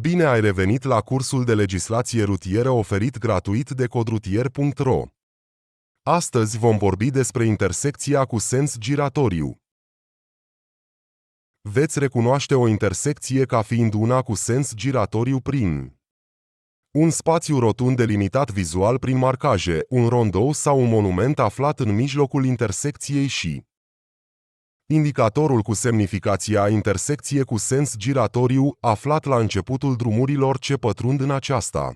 Bine ai revenit la cursul de legislație rutieră oferit gratuit de codrutier.ro. Astăzi vom vorbi despre intersecția cu sens giratoriu. Veți recunoaște o intersecție ca fiind una cu sens giratoriu prin un spațiu rotund delimitat vizual prin marcaje, un rondou sau un monument aflat în mijlocul intersecției și indicatorul cu semnificația intersecție cu sens giratoriu, aflat la începutul drumurilor ce pătrund în aceasta.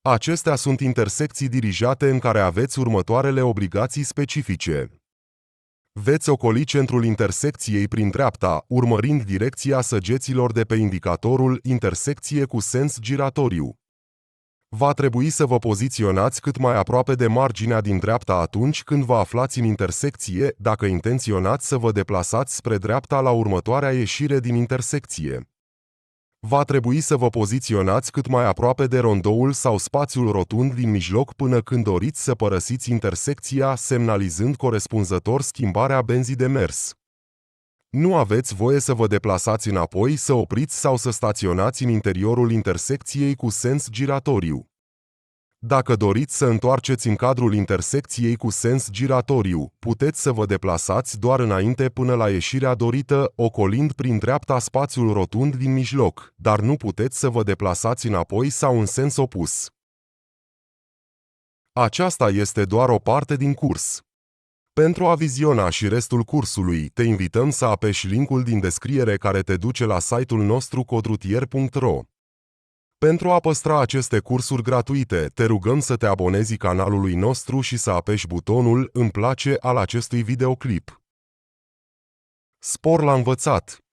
Acestea sunt intersecții dirijate în care aveți următoarele obligații specifice. Veți ocoli centrul intersecției prin dreapta, urmărind direcția săgeților de pe indicatorul intersecție cu sens giratoriu. Va trebui să vă poziționați cât mai aproape de marginea din dreapta atunci când vă aflați în intersecție, dacă intenționați să vă deplasați spre dreapta la următoarea ieșire din intersecție. Va trebui să vă poziționați cât mai aproape de rondoul sau spațiul rotund din mijloc până când doriți să părăsiți intersecția, semnalizând corespunzător schimbarea benzii de mers. Nu aveți voie să vă deplasați înapoi, să opriți sau să staționați în interiorul intersecției cu sens giratoriu. Dacă doriți să întoarceți în cadrul intersecției cu sens giratoriu, puteți să vă deplasați doar înainte până la ieșirea dorită, ocolind prin dreapta spațiul rotund din mijloc, dar nu puteți să vă deplasați înapoi sau în sens opus. Aceasta este doar o parte din curs. Pentru a viziona și restul cursului, te invităm să apeși linkul din descriere care te duce la site-ul nostru codrutier.ro. Pentru a păstra aceste cursuri gratuite, te rugăm să te abonezi canalului nostru și să apeși butonul Îmi place al acestui videoclip. Spor la învățat!